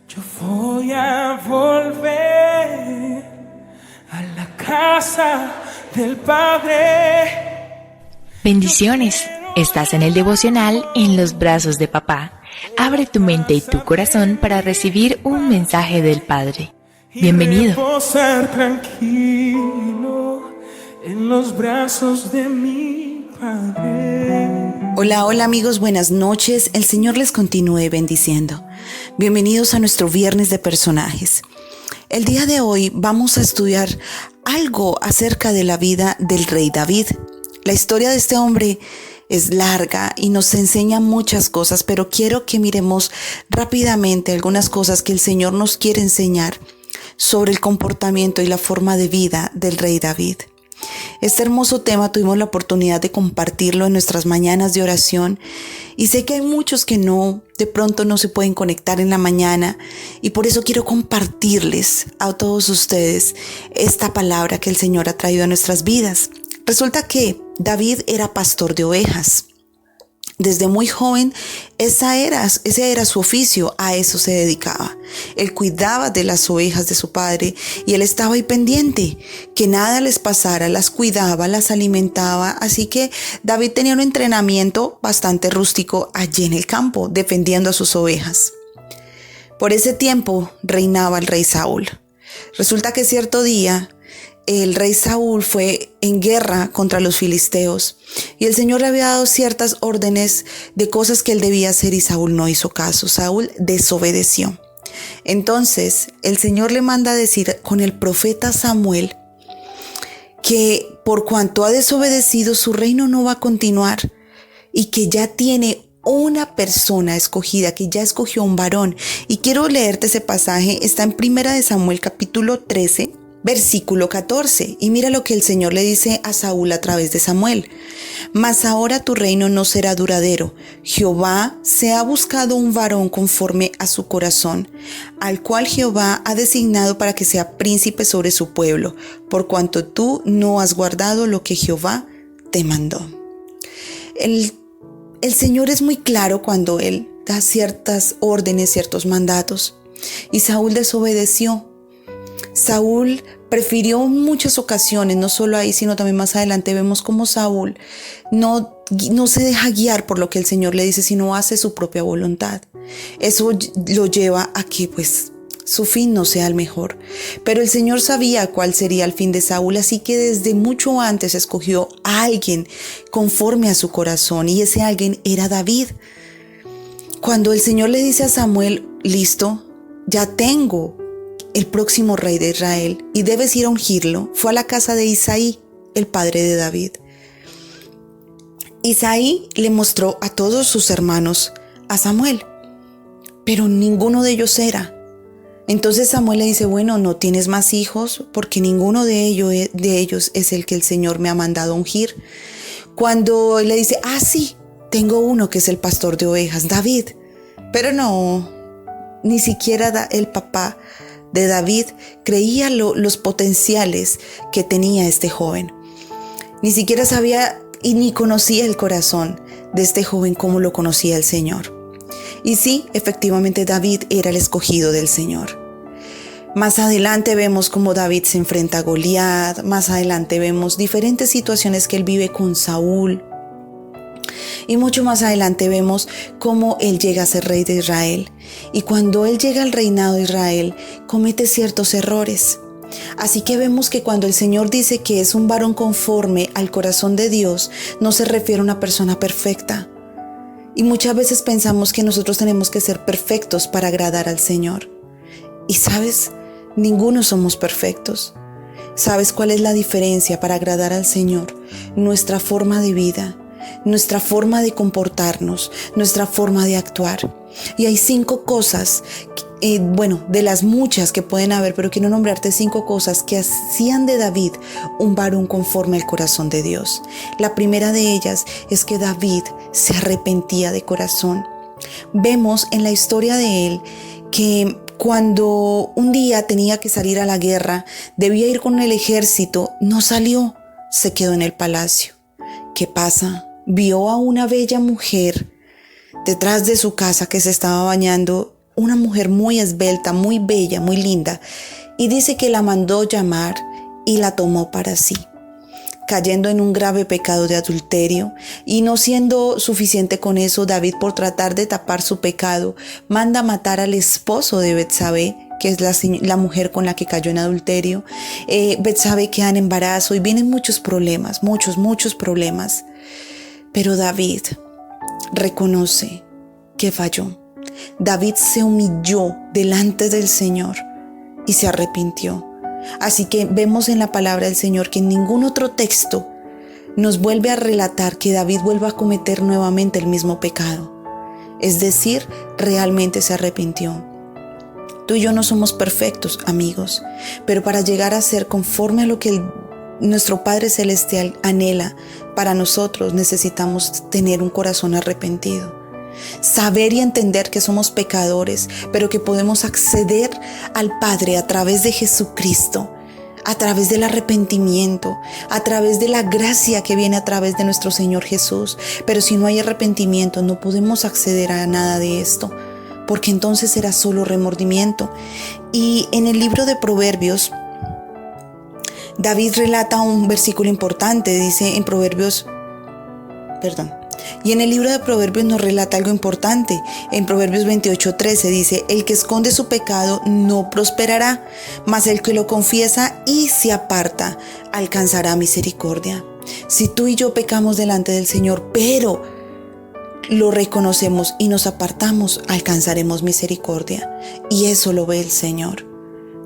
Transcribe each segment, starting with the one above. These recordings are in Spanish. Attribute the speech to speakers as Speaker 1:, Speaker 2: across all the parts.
Speaker 1: Yo voy a volver a la casa del Padre.
Speaker 2: Bendiciones. Estás en el devocional En los brazos de papá. Abre tu mente y tu corazón para recibir un mensaje del Padre. Bienvenido.
Speaker 1: Reposar tranquilo en los brazos de mi Padre.
Speaker 3: Hola, hola amigos, buenas noches. El Señor les continúe bendiciendo. Bienvenidos a nuestro viernes de personajes. El día de hoy vamos a estudiar algo acerca de la vida del rey David. La historia de este hombre es larga y nos enseña muchas cosas, pero quiero que miremos rápidamente algunas cosas que el Señor nos quiere enseñar sobre el comportamiento y la forma de vida del rey David. Este hermoso tema tuvimos la oportunidad de compartirlo en nuestras mañanas de oración y sé que hay muchos que de pronto no se pueden conectar en la mañana y por eso quiero compartirles a todos ustedes esta palabra que el Señor ha traído a nuestras vidas. Resulta que David era pastor de ovejas. Desde muy joven, ese era su oficio, a eso se dedicaba. Él cuidaba de las ovejas de su padre y él estaba ahí pendiente, que nada les pasara, las cuidaba, las alimentaba. Así que David tenía un entrenamiento bastante rústico allí en el campo, defendiendo a sus ovejas. Por ese tiempo reinaba el rey Saúl. Resulta que cierto día, el rey Saúl fue en guerra contra los filisteos y el Señor le había dado ciertas órdenes de cosas que él debía hacer y Saúl no hizo caso. Saúl desobedeció. Entonces el Señor le manda a decir con el profeta Samuel que por cuanto ha desobedecido su reino no va a continuar y que ya tiene una persona escogida, que ya escogió un varón. Y quiero leerte ese pasaje, está en 1 de Samuel capítulo 13, versículo 14, y mira lo que el Señor le dice a Saúl a través de Samuel. Mas ahora tu reino no será duradero. Jehová se ha buscado un varón conforme a su corazón, al cual Jehová ha designado para que sea príncipe sobre su pueblo, por cuanto tú no has guardado lo que Jehová te mandó. El Señor es muy claro cuando Él da ciertas órdenes, ciertos mandatos, y Saúl desobedeció. Saúl prefirió en muchas ocasiones, no solo ahí, sino también más adelante, vemos cómo Saúl no se deja guiar por lo que el Señor le dice, sino hace su propia voluntad. Eso lo lleva a que su fin no sea el mejor. Pero el Señor sabía cuál sería el fin de Saúl, así que desde mucho antes escogió a alguien conforme a su corazón, y ese alguien era David. Cuando el Señor le dice a Samuel, listo, ya tengo el próximo rey de Israel y debes ir a ungirlo, fue a la casa de Isaí, el padre de David. Isaí le mostró a todos sus hermanos a Samuel, pero ninguno de ellos era. Entonces Samuel le dice, bueno, no tienes más hijos porque ninguno de ellos es el que el Señor me ha mandado a ungir. Cuando le dice, sí, tengo uno que es el pastor de ovejas, David. Pero no, ni siquiera el papá de David creía los potenciales que tenía este joven. Ni siquiera sabía y ni conocía el corazón de este joven como lo conocía el Señor. Y sí, efectivamente David era el escogido del Señor. Más adelante vemos cómo David se enfrenta a Goliat, más adelante vemos diferentes situaciones que él vive con Saúl. Y mucho más adelante vemos cómo él llega a ser rey de Israel. Y cuando él llega al reinado de Israel, comete ciertos errores. Así que vemos que cuando el Señor dice que es un varón conforme al corazón de Dios, no se refiere a una persona perfecta. Y muchas veces pensamos que nosotros tenemos que ser perfectos para agradar al Señor. Y ¿sabes? Ninguno somos perfectos. ¿Sabes cuál es la diferencia para agradar al Señor? Nuestra forma de vida, nuestra forma de comportarnos, nuestra forma de actuar. Y hay 5 cosas, de las muchas que pueden haber, pero quiero nombrarte 5 cosas que hacían de David un varón conforme al corazón de Dios. La primera de ellas es que David se arrepentía de corazón. Vemos en la historia de él que cuando un día tenía que salir a la guerra, debía ir con el ejército, no salió, se quedó en el palacio. ¿Qué pasa? Vio a una bella mujer detrás de su casa que se estaba bañando una mujer muy esbelta, muy bella, muy linda, y dice que la mandó llamar y la tomó para sí, cayendo en un grave pecado de adulterio. Y no siendo suficiente con eso, David, por tratar de tapar su pecado, manda matar al esposo de Betsabé, que es la mujer con la que cayó en adulterio. Betsabé queda en embarazo y vienen muchos problemas, muchos problemas. Pero David reconoce que falló. David se humilló delante del Señor y se arrepintió. Así que vemos en la palabra del Señor que en ningún otro texto nos vuelve a relatar que David vuelva a cometer nuevamente el mismo pecado. Es decir, realmente se arrepintió. Tú y yo no somos perfectos, amigos, pero para llegar a ser conforme a lo que nuestro Padre Celestial anhela para nosotros, necesitamos tener un corazón arrepentido. Saber y entender que somos pecadores, pero que podemos acceder al Padre a través de Jesucristo, a través del arrepentimiento, a través de la gracia que viene a través de nuestro Señor Jesús. Pero si no hay arrepentimiento, no podemos acceder a nada de esto, porque entonces será solo remordimiento. Y en el libro de Proverbios, David relata un versículo importante, dice en Y en el libro de Proverbios nos relata algo importante. En Proverbios 28:13 dice: el que esconde su pecado no prosperará, mas el que lo confiesa y se aparta alcanzará misericordia. Si tú y yo pecamos delante del Señor, pero lo reconocemos y nos apartamos, alcanzaremos misericordia. Y eso lo ve el Señor.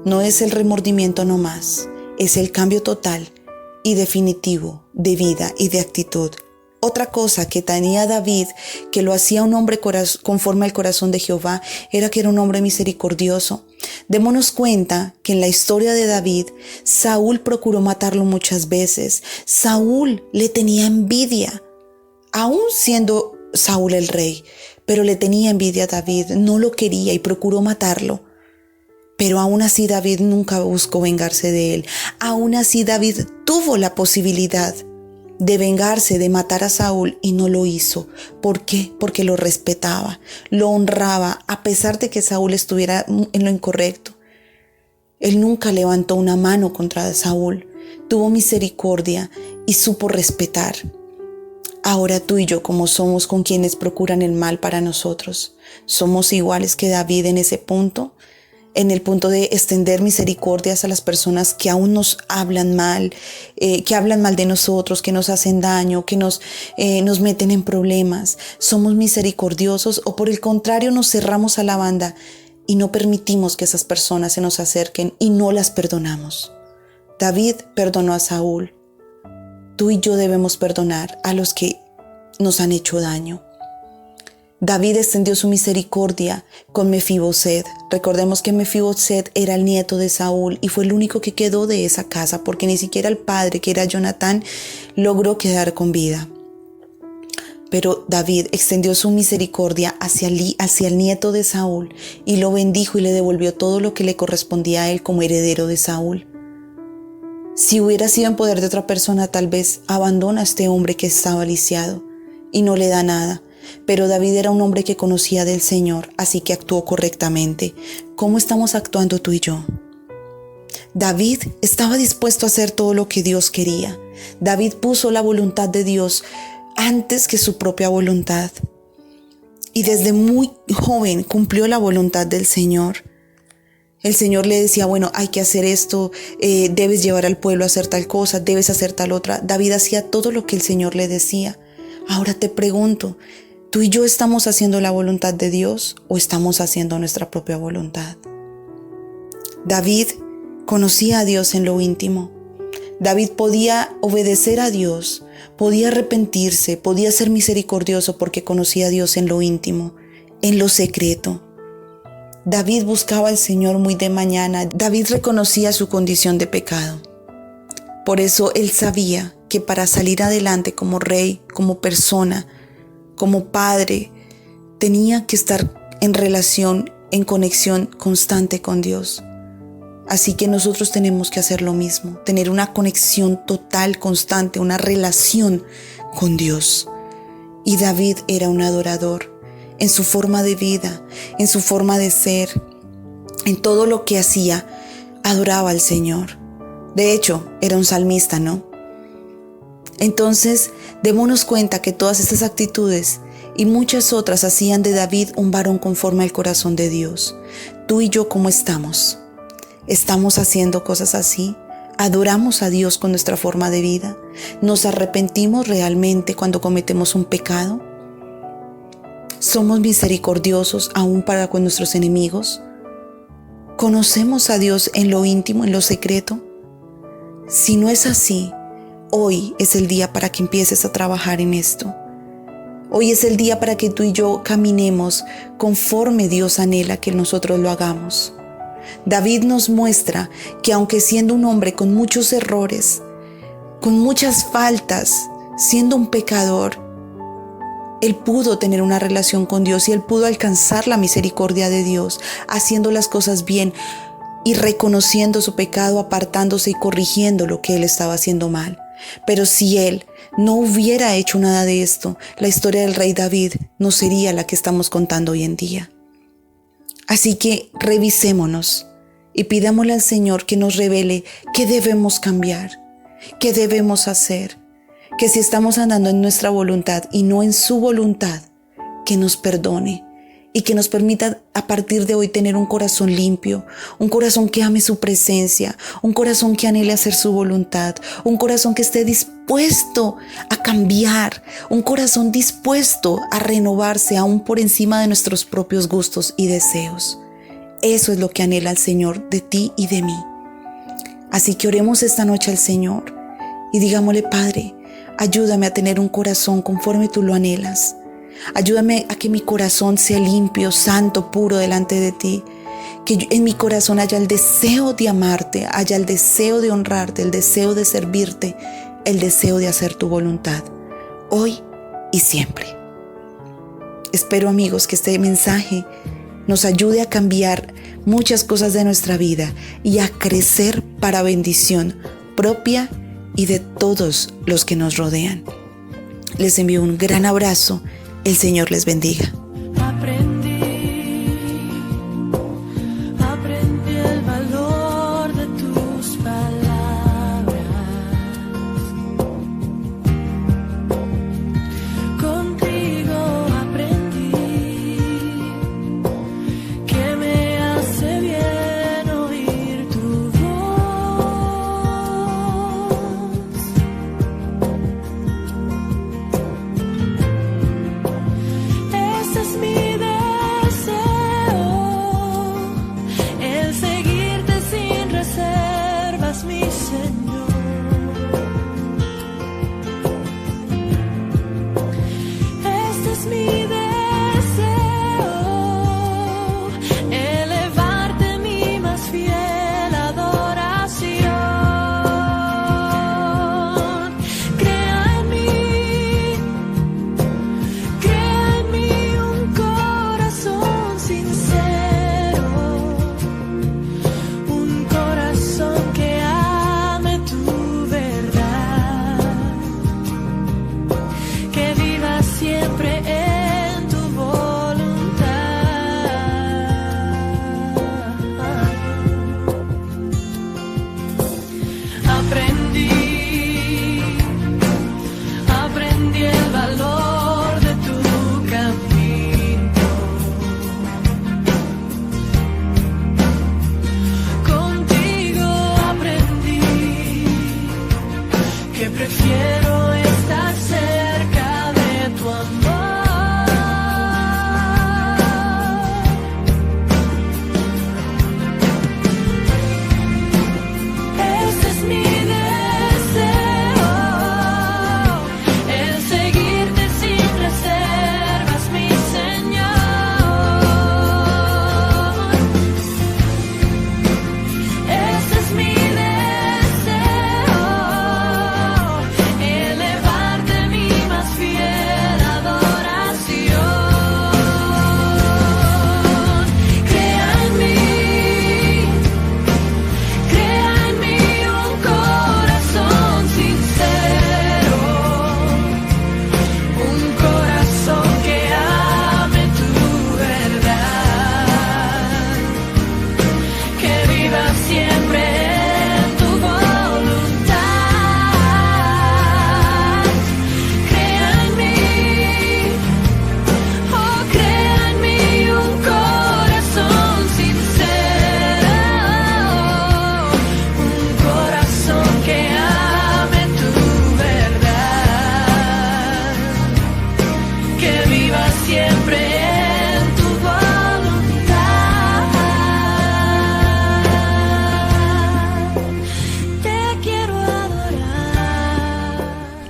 Speaker 3: No es el remordimiento nomás, es el cambio total y definitivo de vida y de actitud. Otra cosa que tenía David, que lo hacía un hombre conforme al corazón de Jehová, era que era un hombre misericordioso. Démonos cuenta que en la historia de David, Saúl procuró matarlo muchas veces. Saúl le tenía envidia, aún siendo Saúl el rey, pero le tenía envidia a David, no lo quería y procuró matarlo. Pero aún así David nunca buscó vengarse de él. Aún así David tuvo la posibilidad de vengarse, de matar a Saúl, y no lo hizo. ¿Por qué? Porque lo respetaba, lo honraba, a pesar de que Saúl estuviera en lo incorrecto. Él nunca levantó una mano contra Saúl, tuvo misericordia y supo respetar. Ahora tú y yo, como somos con quienes procuran el mal para nosotros, ¿somos iguales que David en ese punto? En el punto de extender misericordias a las personas que aún nos hablan mal, que hablan mal de nosotros, que nos hacen daño, que nos meten en problemas. ¿Somos misericordiosos o por el contrario nos cerramos a la banda y no permitimos que esas personas se nos acerquen y no las perdonamos? David perdonó a Saúl. Tú y yo debemos perdonar a los que nos han hecho daño. David extendió su misericordia con Mefiboset. Recordemos que Mefiboset era el nieto de Saúl y fue el único que quedó de esa casa, porque ni siquiera el padre, que era Jonatán, logró quedar con vida. Pero David extendió su misericordia hacia el nieto de Saúl y lo bendijo y le devolvió todo lo que le correspondía a él como heredero de Saúl. Si hubiera sido en poder de otra persona, tal vez abandona a este hombre que estaba lisiado y no le da nada. Pero David era un hombre que conocía del Señor, así que actuó correctamente. ¿Cómo estamos actuando tú y yo? David estaba dispuesto a hacer todo lo que Dios quería. David puso la voluntad de Dios antes que su propia voluntad. Y desde muy joven cumplió la voluntad del Señor. El Señor le decía, bueno, hay que hacer esto, debes llevar al pueblo a hacer tal cosa, debes hacer tal otra. David hacía todo lo que el Señor le decía. Ahora te pregunto, ¿tú y yo estamos haciendo la voluntad de Dios o estamos haciendo nuestra propia voluntad? David conocía a Dios en lo íntimo. David podía obedecer a Dios, podía arrepentirse, podía ser misericordioso porque conocía a Dios en lo íntimo, en lo secreto. David buscaba al Señor muy de mañana. David reconocía su condición de pecado. Por eso él sabía que para salir adelante como rey, como persona, como padre, tenía que estar en relación, en conexión constante con Dios. Así que nosotros tenemos que hacer lo mismo, tener una conexión total, constante, una relación con Dios. Y David era un adorador. en su forma de vida, en su forma de ser, en todo lo que hacía, adoraba al Señor. De hecho, era un salmista, ¿no? Entonces, démonos cuenta que todas estas actitudes y muchas otras hacían de David un varón conforme al corazón de Dios. Tú y yo, ¿cómo estamos? ¿Estamos haciendo cosas así? ¿Adoramos a Dios con nuestra forma de vida? ¿Nos arrepentimos realmente cuando cometemos un pecado? ¿Somos misericordiosos aún para con nuestros enemigos? ¿Conocemos a Dios en lo íntimo, en lo secreto? Si no es así, hoy es el día para que empieces a trabajar en esto. Hoy es el día para que tú y yo caminemos conforme Dios anhela que nosotros lo hagamos. David nos muestra que aunque siendo un hombre con muchos errores, con muchas faltas, siendo un pecador, él pudo tener una relación con Dios y él pudo alcanzar la misericordia de Dios, haciendo las cosas bien y reconociendo su pecado, apartándose y corrigiendo lo que él estaba haciendo mal. Pero si él no hubiera hecho nada de esto, la historia del rey David no sería la que estamos contando hoy en día. Así que revisémonos y pidámosle al Señor que nos revele qué debemos cambiar, qué debemos hacer, que si estamos andando en nuestra voluntad y no en su voluntad, que nos perdone y que nos permita a partir de hoy tener un corazón limpio, un corazón que ame su presencia, un corazón que anhele hacer su voluntad, un corazón que esté dispuesto a cambiar, un corazón dispuesto a renovarse aún por encima de nuestros propios gustos y deseos. Eso es lo que anhela el Señor de ti y de mí. Así que oremos esta noche al Señor y digámosle: Padre, ayúdame a tener un corazón conforme tú lo anhelas. Ayúdame a que mi corazón sea limpio, santo, puro delante de ti. Que en mi corazón haya el deseo de amarte, haya el deseo de honrarte, el deseo de servirte, el deseo de hacer tu voluntad, hoy y siempre. Espero, amigos, que este mensaje nos ayude a cambiar muchas cosas de nuestra vida y a crecer para bendición propia y de todos los que nos rodean. Les envío un gran abrazo. El Señor les bendiga.
Speaker 1: Aprendí el valor de tus palabras. Contigo aprendí que me hace bien oír tu voz. Ese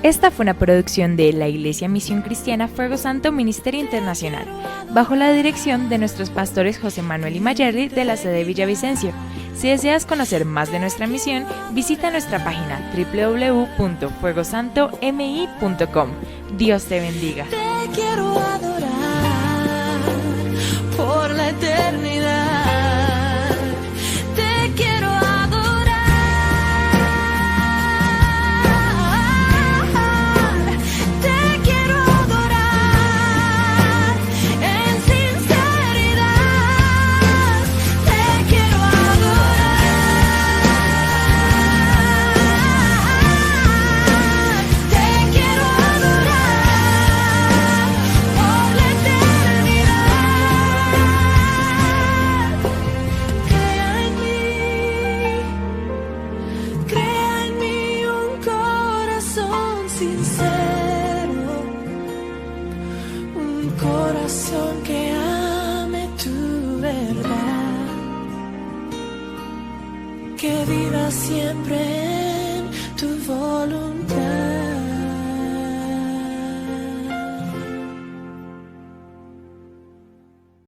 Speaker 2: Esta fue una producción de la Iglesia Misión Cristiana Fuego Santo Ministerio Internacional, bajo la dirección de nuestros pastores José Manuel y Mayerly de la sede Villavicencio. Si deseas conocer más de nuestra misión, visita nuestra página www.fuegosantomi.com. Dios te bendiga.
Speaker 4: Te quiero adorar por la eternidad. Te quiero adorar. Te quiero adorar en sinceridad. Te quiero adorar. Te quiero adorar por la eternidad. Crea en mí un corazón sincero, un corazón que ame tu verdad, que viva siempre